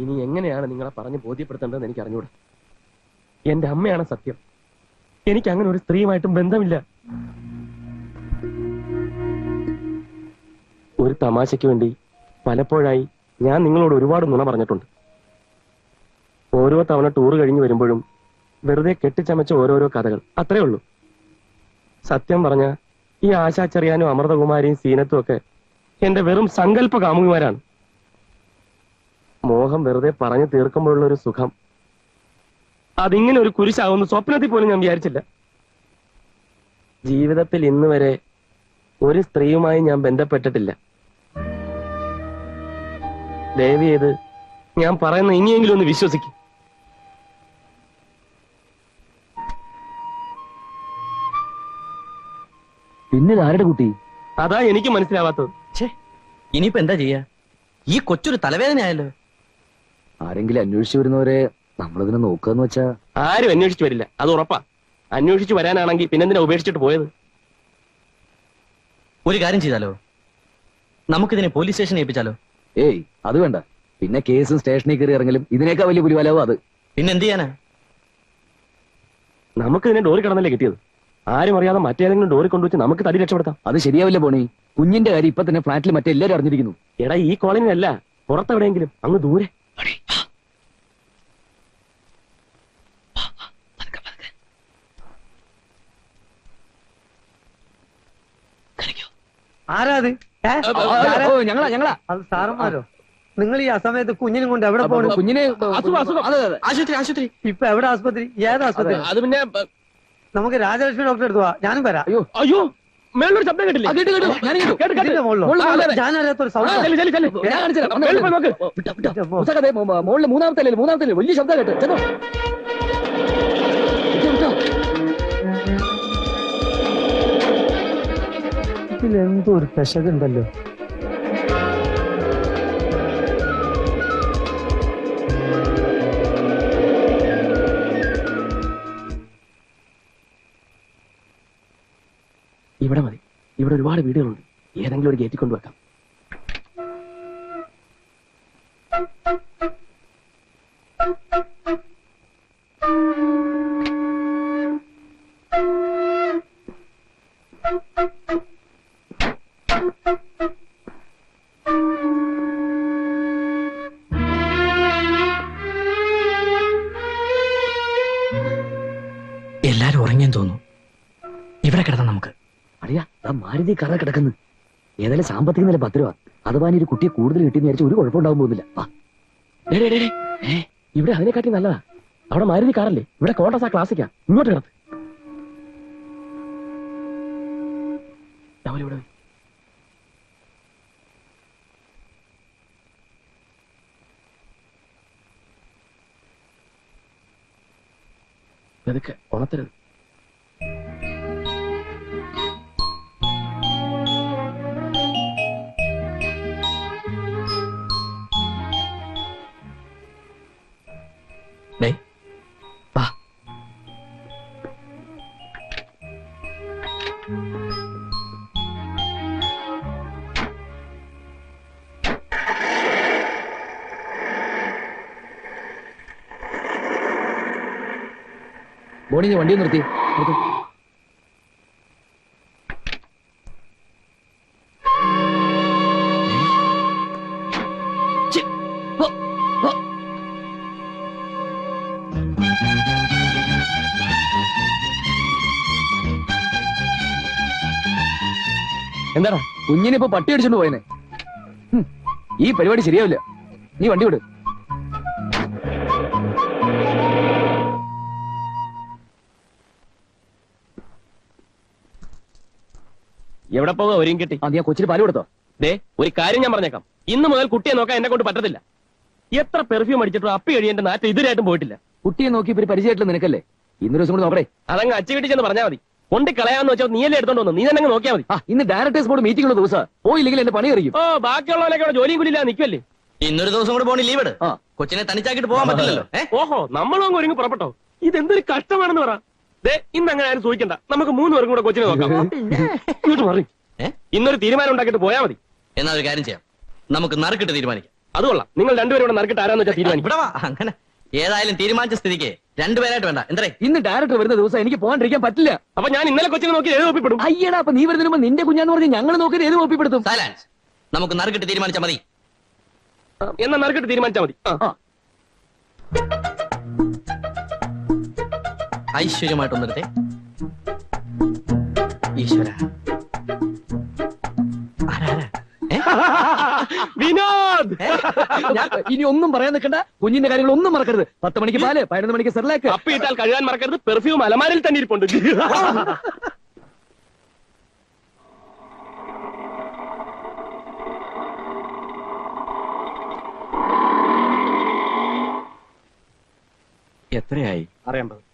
ഇനി എങ്ങനെയാണ് നിങ്ങളെ പറഞ്ഞ് ബോധ്യപ്പെടുത്തേണ്ടതെന്ന് എനിക്ക് അറിഞ്ഞൂടാ. എന്റെ അമ്മയാണ് സത്യം. എനിക്ക് അങ്ങനെ ഒരു സ്ത്രീയുമായിട്ടും ബന്ധമില്ല. ഒരു തമാശയ്ക്ക് വേണ്ടി പലപ്പോഴായി ഞാൻ നിങ്ങളോട് ഒരുപാട് നുണ പറഞ്ഞിട്ടുണ്ട്. ഓരോ തവണ ടൂർ കഴിഞ്ഞു വരുമ്പോഴും വെറുതെ കെട്ടിച്ചമച്ച ഓരോരോ കഥകൾ, അത്രേ ഉള്ളൂ. സത്യം പറഞ്ഞ ഈ ആശാ ചെറിയാനും അമൃതകുമാരിയും സീനത്തും ഒക്കെ എന്റെ വെറും സങ്കല്പ കാമുകിമാരാണ്. മോഹം വെറുതെ പറഞ്ഞു തീർക്കുമ്പോഴുള്ള ഒരു സുഖം, അതിങ്ങനെ ഒരു കുരിശാവുന്ന സ്വപ്നത്തിൽ പോലും ഞാൻ വിചാരിച്ചില്ല. ജീവിതത്തിൽ ഇന്ന് വരെ ഒരു സ്ത്രീയുമായി ഞാൻ ബന്ധപ്പെട്ടിട്ടില്ല. ദയവ് ചെയ്ത് ഞാൻ പറയുന്ന ഇനിയെങ്കിലും ഒന്ന് വിശ്വസിക്കും. പിന്നെ ആരുടെ കുട്ടി? അതാ എനിക്ക് മനസ്സിലാവാത്തത്. ഇനിയിപ്പോ എന്താ ചെയ്യാ? ഈ കൊച്ചൊരു തലവേദനയായല്ലോ. ആരെങ്കിലും അന്വേഷിച്ചു വരുന്നവരെ നമ്മളിതിനെ നോക്കാന്ന് വെച്ചാ ആരും അന്വേഷിച്ചു വരില്ല, അത് ഉറപ്പാ. അന്വേഷിച്ചു വരാനാണെങ്കിൽ പിന്നെന്തിനാ ഉപേക്ഷിച്ചിട്ട് പോയത്? ഒരു കാര്യം ചെയ്താലോ, നമുക്കിതിനെ പോലീസ് സ്റ്റേഷനിൽ ഏൽപ്പിച്ചാലോ? ഏയ് അത് വേണ്ട. പിന്നെ കേസും സ്റ്റേഷനിൽ കയറി ഇറങ്ങലും ഇതിനേക്കാൾ വലിയ പുലിവാലാവും അത്. പിന്നെ എന്ത് ചെയ്യാനാ? നമുക്ക് ഇതിനെ ഡോറി കിടന്നല്ലേ കിട്ടിയത്. ആരും അറിയാതെ മറ്റേതെങ്കിലും ഡോറി കൊണ്ടുവച്ച് നമുക്ക് തടി രക്ഷപ്പെടുത്താം. അത് ശരിയാവില്ല പോണി. കുഞ്ഞിന്റെ കാര്യം ഇപ്പൊ തന്നെ ഫ്ലാറ്റിൽ മറ്റെല്ലാരും അറിഞ്ഞിരിക്കുന്നു. എടാ, ഈ കോളനിയല്ല, പുറത്തെവിടെയെങ്കിലും അങ്ങ് ദൂരെ. ആരാത്? ഞങ്ങളാ. അത് സാറന്മാരോ? നിങ്ങൾ ഈ അസമയത്ത് കുഞ്ഞിനും കൊണ്ട് എവിടെ പോകണം? കുഞ്ഞിനെ ആശുപത്രി. ഇപ്പൊ എവിടെ ആസ്പത്രി? ഏത് ആസ്പത്രി? അത് പിന്നെ നമുക്ക് രാജലക്ഷ്മി ഡോക്ടറെ എടുത്തു പോവാ. ഞാനും വരാം. അയ്യോ, മേളൊരു ശബ്ദം കേട്ടില്ല. ഇതിന്റെ മുകളിലോ? ഞാനറിയാത്തൊരു സൗണ്ട്. മോളില് മൂന്നാമത്തെ വലിയ ശബ്ദം കേട്ടോ. ഇതിലെന്തോ ഒരു പെശകുണ്ടല്ലോ. ഇവിടെ മതി. ഇവിടെ ഒരുപാട് വീടുകളുണ്ട്. ഏതെങ്കിലും ഒരു ഗേറ്റിൽ കൊണ്ടുവെക്കാം. എല്ലാരും ഉറങ്ങിയെന്ന് തോന്നുന്നു. ഇവിടെ കിടന്ന നമുക്ക് അറിയാ. മാരുതി കറ കിടക്കുന്നു. ഏതായാലും സാമ്പത്തിക നില 10 രൂപ. അഥവാ ഒരു കുട്ടിയെ കൂടുതൽ കിട്ടിയെന്ന് വിചാരിച്ച ഒരു കുഴപ്പമുണ്ടാകാൻ പോകുന്നില്ല. ഇവിടെ അതിനെക്കാട്ടി നല്ലതാ. അവിടെ മാരുതി കാറല്ലേ, ഇവിടെ കോണ്ടസാ ക്ലാസിക്കാ. ഇങ്ങോട്ട് കിടത്ത്. ഇവിടെ അതൊക്കെ ഉണത്തരുത്. മോണി വണ്ടി നിർത്തി. എന്താടാ? കുഞ്ഞിനെ ഇപ്പൊ പട്ടി അടിച്ചോണ്ട് പോയനെ. ഈ പരിപാടി ശരിയാവില്ല. നീ വണ്ടി വിട്. എവിടെ പോകാൻ ഒരുങ്ങി കിട്ടി? നീ ആ കൊച്ചിന് പാല് കൊടുത്തോ? ഒരു കാര്യം ഞാൻ പറഞ്ഞേക്കാം. ഇന്ന് മുതൽ കുട്ടിയെ നോക്കാൻ എന്നെ കൊണ്ട് പറ്റത്തില്ല. എത്ര പെർഫ്യൂം അടിച്ചിട്ടോ അപ്പി കഴിയേണ്ട നാറ്റം ഇതുവരെയായിട്ടും പോയിട്ടില്ല. കുട്ടിയെ നോക്കി ഇപ്പൊ പരിചയമായിട്ടുള്ള നിനക്കല്ലേ? ഇന്നൊരു ദിവസം കൂടെ നോക്കണേ. അതങ്ങ് അച്ഛ വീട്ടിൽ ചെന്ന് പറഞ്ഞാൽ മതി. കൊണ്ട് കളയാന്ന് വെച്ചാൽ നീയല്ലേ എടുത്തോണ്ട് വന്നു. നീ തന്നെ നോക്കിയാൽ മതി. ഇന്ന് ഡയറക്ടേഴ്സ് ബോർഡ് മീറ്റിംഗ് ഉള്ള ദിവസം പോയില്ലെങ്കിൽ എന്റെ പണി അറിയും. ബാക്കിയുള്ളവരൊക്കെ ജോലിയും കൂടിയില്ല നിൽക്കുമല്ലേ. ഇന്നൊരു ദിവസം കൂടെ പോണി ലീവ് ഇട്. കൊച്ചിനെ തനിച്ചാക്കിട്ട് പോകാൻ പറ്റില്ലല്ലോ. ഓഹോ, നമ്മളും ഒരുങ്ങി പുറപ്പെട്ടോ? ഇതെന്തൊരു കഷ്ടമാണെന്ന് പറ. ഇന്ന് അങ്ങനെ ആരും സൂചിക്കണ്ട. നമുക്ക് 3 പേർക്കും കൂടെ കൊച്ചിനെ നോക്കാം. ഇങ്ങോട്ട് മാറി. ഇന്നൊരു തീരുമാനം ഉണ്ടാക്കിയിട്ട് പോയാൽ മതി. എന്നാ ഒരു കാര്യം ചെയ്യാം, നമുക്ക് നറുക്കിട്ട് തീരുമാനിക്കാം. അത് കൊള്ളാം. നിങ്ങൾ രണ്ടുപേരും ഇവിടെ നറുക്കിട്ട് ആരാന്ന് വെച്ചാൽ തീരുമാനിക്കും. ഇവിടെ വാ. അങ്ങനെ ഏതായാലും തീരുമാനിച്ച സ്ഥിതിക്ക് രണ്ടുപേരായിട്ട് വേണ്ട. എന്തേ ഇന്ന് ഡയറക്ടർ വരുന്ന ദിവസം എനിക്ക് പോകാണ്ടിരിക്കാൻ പറ്റില്ല. അപ്പൊ ഞാൻ ഇന്നലെ കൊച്ചിനെ നോക്കി ഏത് ഒപ്പിപ്പെടും? അയ്യടാ, അപ്പൊ നീ വരുന്നതിന് മുമ്പ് നിന്റെ കുഞ്ഞാന്ന് പറഞ്ഞ് ഞങ്ങൾ നോക്കിയത് ഏത് ഒപ്പിപ്പെടുത്തും? സൈലൻസ്. നമുക്ക് നറുക്കിട്ട് തീരുമാനിച്ചാൽ മതി. എന്നാ നറുക്കിട്ട് തീരുമാനിച്ചാൽ മതി. ഐശ്വര്യമായിട്ടൊന്നിടത്തെ. ഈശ്വര, വിനോദ്. ഇനി ഒന്നും പറയാൻ നിൽക്കണ്ട. കുഞ്ഞിന്റെ കാര്യങ്ങൾ ഒന്നും മറക്കരുത്. 10 മണിക്ക് പാല്, 11 മണിക്ക് സെർലാക്ക്. അപ്പി ഇട്ടാൽ കഴുകാൻ മറക്കരുത്. പെർഫ്യൂം അലമാരിൽ തന്നെ ഇരിപ്പുണ്ട്. എത്രയായി? 650.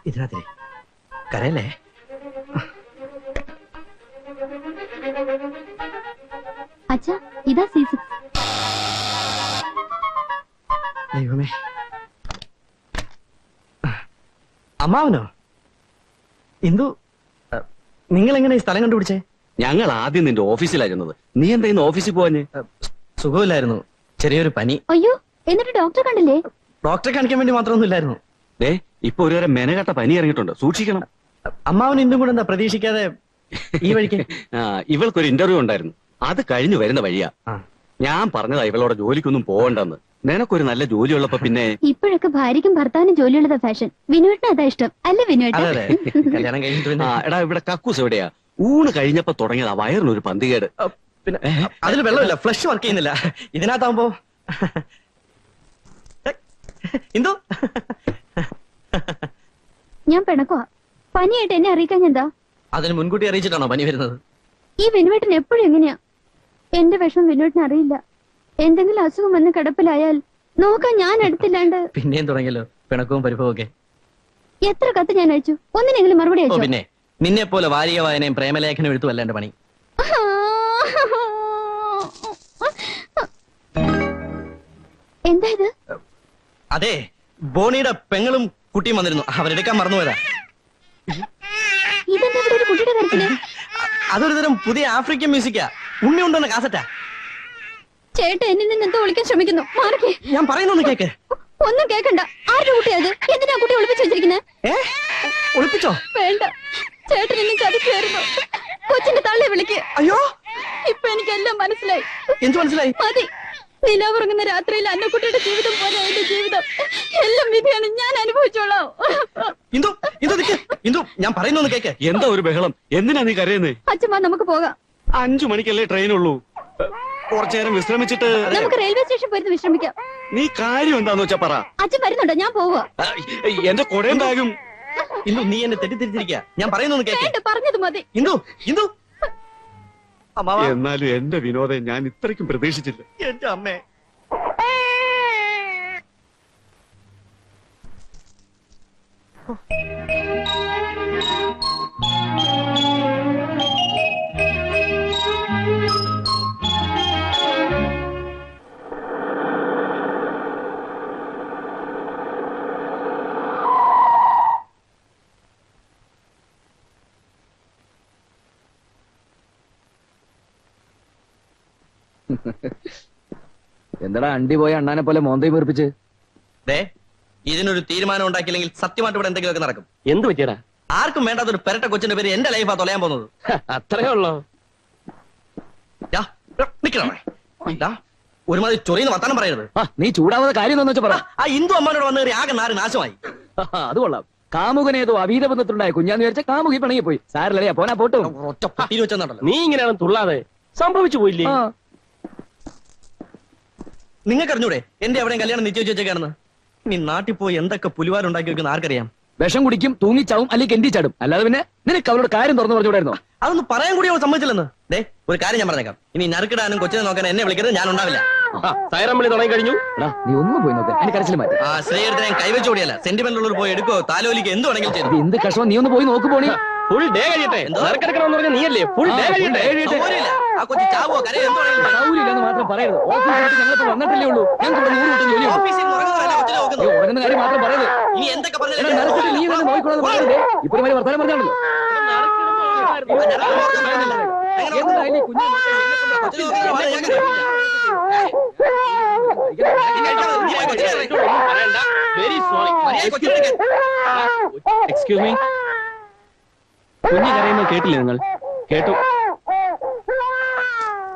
ഇതിനകത്തെ കരയല്ലേ? അച്ഛാ, ഇതാ C6. ദൈവമേ. അമ്മാവനോ? ഇന്ദു, നിങ്ങൾ എങ്ങനെ ഈ സ്ഥലം കണ്ടുപിടിച്ചേ? ഞങ്ങൾ ആദ്യം നിന്റെ ഓഫീസിലായിരുന്നത്. നീ എന്താ ഇന്ന് ഓഫീസിൽ പോവാഞ്ഞ്? സുഖമില്ലായിരുന്നു, ചെറിയൊരു പനി. അയ്യോ, എന്നിട്ട് ഡോക്ടറെ കണ്ടില്ലേ? ഡോക്ടറെ കാണിക്കാൻ വേണ്ടി മാത്രമൊന്നും ഇല്ലായിരുന്നു. ദേ ഇപ്പൊ ഒരു മെനകെട്ട പനി ഇറങ്ങിയിട്ടുണ്ട്, സൂക്ഷിക്കണം. അമ്മാവൻ ഇന്ദും കൂടെ എന്താ പ്രതീക്ഷിക്കാതെ ഈ വഴിക്ക്? ഇവൾക്കൊരു ഇന്റർവ്യൂ ഉണ്ടായിരുന്നു, അത് കഴിഞ്ഞു വരുന്ന വഴിയാ. ഞാൻ പറഞ്ഞതാ ഇവളോടെ ജോലിക്കൊന്നും പോകണ്ടെന്ന്. നിനക്കൊരു നല്ല ജോലി ഉള്ളപ്പോ പിന്നെ. ഇപ്പോഴൊക്കെ ഭാര്യയ്ക്കും ഭർത്താവിനും ജോലിയുള്ളതാ ഫാഷൻ. വിനുവേട്ടന് അതാ ഇഷ്ടം അല്ലേ വിനുവേട്ടൻ? അതെ അതെ, കല്യാണം കഴിഞ്ഞിട്ട് പിന്നെ എടാ ഇവിടെ കക്കൂസ് എവിടെയാ? ഊണ് കഴിഞ്ഞപ്പോ തുടങ്ങിയതാ വയറിനൊരു പന്തികേട്. പിന്നെ അതിൽ വെള്ളമില്ല, ഫ്ലഷ് വർക്ക് ചെയ്യുന്നില്ല. ഇതിനകത്താവുമ്പോ ഇന്ദു ഞാൻ പിണക്കുവാ. പനിയായിട്ട് എന്നെ അറിയിക്കാൻ എന്താ? അതിന് മുൻകൂട്ടി അറിയിച്ചിട്ടാണോ പനി വരുന്നത്? ഈ വിനുവേട്ടൻ എപ്പോഴും എങ്ങനെയാ? എന്റെ വിഷമം വിനുവേട്ടന് അറിയില്ല. എന്തെങ്കിലും അസുഖം വന്ന് കിടപ്പിലായാൽ നോക്കാൻ ഞാൻ അടുത്തില്ലാണ്ട്. പിന്നെയും തുടങ്ങിയല്ലോ പിണക്കവും പരിഭവവും ഒക്കെ. എത്ര കത്ത് ഞാൻ അയച്ചു, ഒന്നിനെങ്കിലും മറുപടി ഓ അയച്ചു? പിന്നെ നിന്നെ പോലെ വാരിക വായനയും പ്രേമലേഖനം എഴുത്തുമല്ല എന്റെ പണി. എന്താ ഇത്? അതെ, ബോണിയുടെ പെങ്ങളും കുട്ടിയും വന്നിരുന്നു, അവരെടുക്കാൻ മറന്നുപോയതാ. ഇതെന്താ ഇവിടെ ഒരു കുട്ടിയുടെ കരച്ചില്? അതൊരു തരം പുതിയ ആഫ്രിക്കൻ മ്യൂസിക്കാ. ഉണ്ണി ഉണ്ടെന്ന കാസറ്റാ. ചേട്ടൻ എന്നിൽ നിന്ന് എന്തോ ഒളിക്കാൻ ശ്രമിക്കുന്നു. മാറിക്കേ. ഞാൻ പറയുന്നൊന്ന് കേക്ക്. ഒന്നും കേക്കണ്ട. ആരുടെ കുട്ടിയാ അത്? എന്തിനാ കുട്ടി ഒളിപ്പിച്ചു വെച്ചിരിക്കുന്നത്? ഒളിപ്പിച്ചോ? വേണ്ട, ചേട്ടൻ എന്നെ ചതിച്ചായിരുന്നു. കൊച്ചിന്റെ തള്ളി വിളിക്ക്. അയ്യോ, ഇപ്പൊ എനിക്കെല്ലാം മനസ്സിലായി. എന്ത് മനസ്സിലായി? മതി. നിലാവുറങ്ങുന്ന രാത്രിയിൽ അന്നക്കുട്ടിയുടെ ജീവിതം പോലെ എന്റെ ജീവിതം. എല്ലാം വിധിയാണ്, ഞാൻ അനുഭവിച്ചോളാം. ഇന്ദു, ഇന്ദു നിക്ക്. ഇന്ദു, ഞാൻ പറയുന്നൊന്ന് കേക്ക്. എന്താ ഒരു ബഹളം? എന്തിനാ നീ കരയുന്നേ? അച്ഛമ്മ, നമുക്ക് പോകാം. 5 മണിക്കല്ലേ ട്രെയിൻ ഉള്ളൂ. കുറച്ചേരം വിശ്രമിച്ചിട്ട് നമുക്ക് റെയിൽവേ സ്റ്റേഷൻ പോയിരുന്ന് വിശ്രമിക്കാം. നീ കാര്യം എന്താന്ന് വെച്ചാ പറ. അച്ഛൻ വരുന്നുണ്ടോ? ഞാൻ പോവുക. എന്റെ കൊടയും ബാഗും. ഇന്ദു, നീ എന്നെ തെറ്റിദ്ധരിച്ചിരിക്കുക. ഞാൻ പറയുന്നൊന്ന് കേക്ക്. വേണ്ട, പറഞ്ഞത് മതി. ഇന്ദു, ഇന്ദു. അമ്മാവാ, എന്നാലും എന്റെ വിനോദം ഞാൻ ഇത്രയ്ക്കും പ്രതീക്ഷിച്ചില്ല. എന്റെ അമ്മേ. എന്താടാ അണ്ടി പോയ അണ്ണാനെ പോലെ മോന്തയും വീർപ്പിച്ച്? ദേ, ഇതിനൊരു തീരുമാനം ഉണ്ടാക്കിയില്ലെങ്കിൽ സത്യമായിട്ട് ഇവിടെ എന്തെങ്കിലുമൊക്കെ നടക്കും. എന്ത് പറ്റിയടാ? ആർക്കും വേണ്ടാത്തൊരു പെരട്ട കൊച്ചിന്റെ പേര് എന്റെ ലൈഫാ തൊലയാൻ പോകുന്നത്. അത്രേ ഉള്ളോ? ഒരുമാതിരി ചൊറിയുന്ന വർത്താനം പറയരുത്. നീ ചൂടാവാതെ കാര്യം എന്താന്ന് വെച്ചാ പറ. ആ ഇന്ദു അമ്മാനോട് വന്ന് കയറി ആകെ നാട് നാശമായി. അത് കൊള്ളാം. കാമുകനേതോ അവീത ബന്ധത്തിലുണ്ടായ കുഞ്ഞാന്ന് വിചാരിച്ച കാമുകി പിണങ്ങി പോയി. സാരല്ലേ, പോനാ പോട്ടും. ഒറ്റ പട്ടിയിൽ വെച്ചെന്നുണ്ടല്ലോ. നീ ഇങ്ങനെയാണ് തുള്ളാതെ. സംഭവിച്ചു പോയില്ലേ? നിങ്ങൾക്ക് അറിഞ്ഞൂടെ എന്റെ എവിടെയും കല്യാണം നിശ്ചയിച്ചു വെച്ചേക്കാണെന്ന്? നീ നാട്ടിൽ പോയി എന്തൊക്കെ പുലിവാരുണ്ടാക്കി വെക്കുന്ന ആർക്കറിയാം? വിഷം കുടിക്കും, തൂങ്ങിച്ചാവും, അല്ലെങ്കിൽ കെന്റി ചാടും. അല്ലാതെ പിന്നെ നിനക്ക് അവരോട് കാര്യം തുറന്നു പറഞ്ഞുകൂടായിരുന്നോ? അതൊന്ന് പറയാൻ കൂടി അവൾ സമ്മതിച്ചില്ലെന്ന്. ദേ, ഒരു കാര്യം ഞാൻ പറഞ്ഞേക്കാം. ഇനി നറുക്കിടാനും കൊച്ചിനെ നോക്കാൻ എന്നെ വിളിക്കരുത്, ഞാൻ ഉണ്ടാവില്ല. സൈറം വിളി തുടങ്ങി കഴിഞ്ഞു. നീ ഒന്നും പോയി നോക്കാൻ, എനിക്ക് കരച്ചിൽ മാറ്റി. ആ ശ്രീകരത്തിനെ കൈവച്ചോടിയല്ല, സെന്റിമെന്റുള്ളവർ പോയി എടുക്കോ താലോലിക്ക് എന്ത് വേണമെങ്കിലും ചെയ്തു. എന്ത് കഷ്ടം, നീ ഒന്ന് പോയി നോക്ക് പോണി. ഫുൾ ഡേ കഴിയട്ടെ. എന്തോ? നറുക്കെടുക്കണമെന്ന് പറഞ്ഞ നീയല്ലേ? ഫുൾ ഡേ കഴിയട്ടെ. സൗകര്യമില്ല. ആ കൊച്ചു ചാവോ കരയോ എന്തോ പറയുന്നത്. സൗകര്യമില്ലെന്ന് മാത്രം പറയരുത്. ഓഫീസിലോട്ട് ഞങ്ങളിപ്പോ വന്നിട്ടില്ലേ ഉള്ളൂ. ഞങ്ങൾക്ക് ഇവിടെ 100 കൂട്ടം ജോലിയുണ്ട്. ഓഫീസിൽ നിന്ന് ഉറങ്ങുന്നതല്ല കൊച്ചിനെ നോക്കുന്നത്. ഉറങ്ങുന്ന കാര്യം മാത്രം പറയരുത്. ഇനി എന്തൊക്കെ എടാ, നറുക്കിട്ട് നീ തന്നെ നോക്കിക്കോളാം പറയരുത്. ഇപ്പൊ ഒരു വർത്തമാനം പറഞ്ഞാണല്ലോ. എന്തായാലും ഈ കുഞ്ഞിനെ നോക്കാൻ എന്നെ കൊണ്ട് വെരി സോറി. Excuse me. കുഞ്ഞു കരയുന്നത് കേട്ടില്ലേ നിങ്ങൾ? കേട്ടു.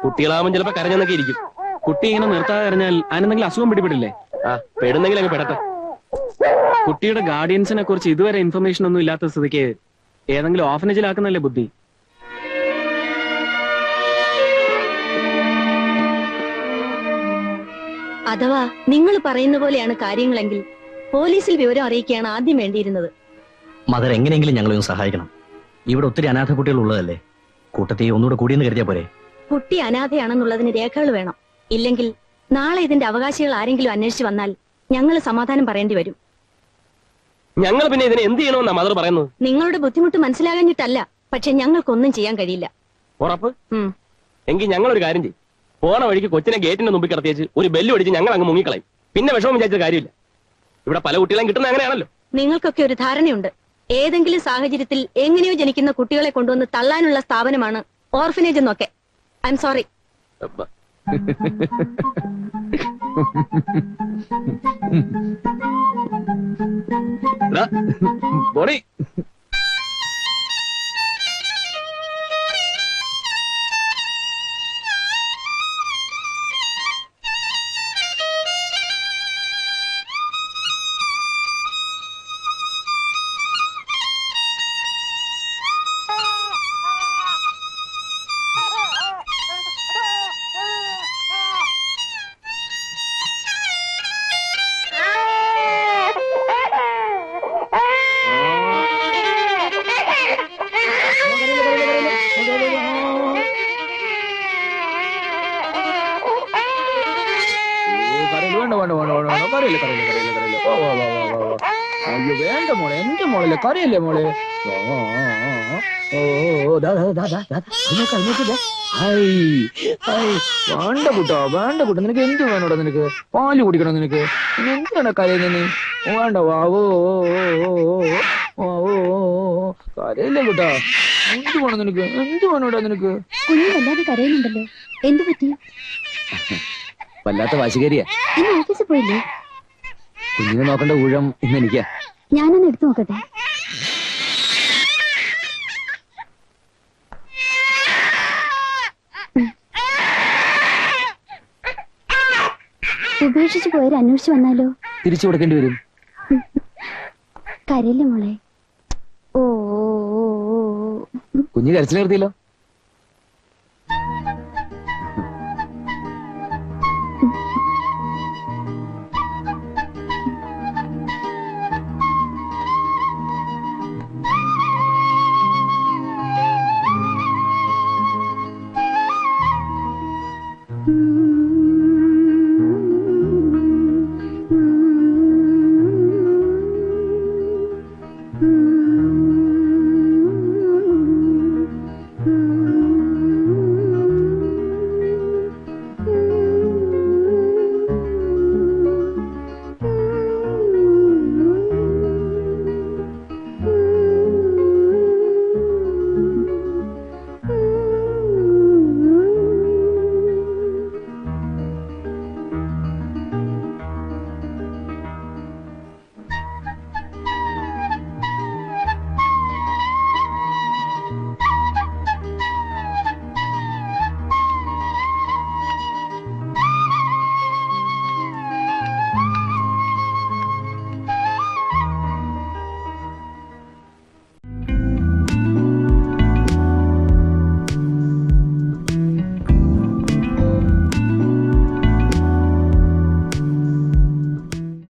കുട്ടികളാവുമ്പോൾ ചിലപ്പോ കരഞ്ഞെന്നൊക്കെ ഇരിക്കും. കുട്ടി ഇങ്ങനെ നിർത്താതെ കരഞ്ഞാൽ അതിനെന്തെങ്കിലും അസുഖം പിടിപെടില്ലേ? ആ പെടുന്നെങ്കിൽ അങ്ങ് പെടട്ടെ. കുട്ടിയുടെ ഗാർഡിയൻസിനെ കുറിച്ച് ഇതുവരെ ഇൻഫർമേഷൻ ഒന്നും ഇല്ലാത്ത സ്ഥിതിക്ക് ഏതെങ്കിലും ഓഫനേജിലാക്കുന്നല്ലേ ബുദ്ധി. അഥവാ നിങ്ങൾ പറയുന്ന പോലെയാണ് കാര്യങ്ങളെങ്കിൽ പോലീസിൽ വിവരം അറിയിക്കുകയാണ് ആദ്യം വേണ്ടിയിരുന്നത്. മദർ എങ്ങനെയെങ്കിലും ഞങ്ങളൊന്ന് സഹായിക്കണം. ഇവിടെ ഒത്തിരി അനാഥ കുട്ടികൾ ഉള്ളതല്ലേ. കൂട്ടത്തിൽ ഒന്നുകൂടെ കൂടിയെന്ന് കരുതിയാ പോരെ. കുട്ടി അനാഥയാണെന്നുള്ളതിന് രേഖകൾ വേണം. ഇല്ലെങ്കിൽ നാളെ ഇതിന്റെ അവകാശികൾ ആരെങ്കിലും അന്വേഷിച്ച് വന്നാൽ ഞങ്ങൾ സമാധാനം പറയേണ്ടി വരും. ഞങ്ങൾ പിന്നെ ഇതിനെ എന്ത് ചെയ്യണമെന്നാ മദർ പറയുന്നത്? നിങ്ങളുടെ ബുദ്ധിമുട്ട് മനസ്സിലാകാഞ്ഞിട്ടല്ല, പക്ഷെ ഞങ്ങൾക്കൊന്നും ചെയ്യാൻ കഴിയില്ല. ഉറപ്പ്? ഉം. എങ്കിൽ ഞങ്ങളൊരു കാര്യം ചെയ്യും. പോണ വഴിക്ക് കൊച്ചിനെ ഗേറ്റിന്റെ മുമ്പിൽ കിടത്തിയേച്ച് ഒരു ബെല്ല് അടിച്ച് ഞങ്ങൾ അങ്ങ് മുങ്ങിക്കളയും. പിന്നെ വിഷമം വിചാരിച്ച കാര്യമില്ല. ഇവിടെ പല കുട്ടികളെയും കിട്ടുന്ന അങ്ങനെയാണല്ലോ. നിങ്ങൾക്കൊക്കെ ഒരു ധാരണയുണ്ട്. ഏതെങ്കിലും സാഹചര്യത്തിൽ എങ്ങനെയോ ജനിക്കുന്ന കുട്ടികളെ കൊണ്ടുവന്ന് തള്ളാനുള്ള സ്ഥാപനമാണ് ഓർഫനേജ് എന്നൊക്കെ. I am sorry. ബോഡി അയ്യോ വേണ്ട മോളെ, എന്റെ മോളല്ലേ, കരയല്ലേ മോളെ. വേണ്ട കുട്ടോ, വേണ്ട കുട്ടോ. നിനക്ക് എന്ത് വേണോടാ? നിനക്ക് പാല് കുടിക്കണം. നിനക്ക് എന്തിനാണ് കരയുന്നത് നീ? വേണ്ട. വാവോ കരയല്ലേ കുട്ടാ. എന്ത് വേണം നിനക്ക്? എന്ത് വേണോടാ നിനക്ക്? കുഞ്ഞു വല്ലാതെ കരയുന്നുണ്ടല്ലോ. എന്തു പറ്റി? വല്ലാത്ത വാശികരിയാ. ഇന്ന് ഓഫീസിൽ പോയില്ലേ? കുഞ്ഞിനെ നോക്കേണ്ട ഊഴം ഇന്ന് എനിക്കാ. ഞാനൊന്ന് എടുത്തു നോക്കട്ടെ. ഉപേക്ഷിച്ചു പോയവരെ അന്വേഷിച്ചു വന്നാലോ? തിരിച്ചു കൊടുക്കേണ്ടി വരും. കരയില്ലേ മോളെ? ഓ കുഞ്ഞ് കരച്ചിൽ നിർത്തിയല്ലോ.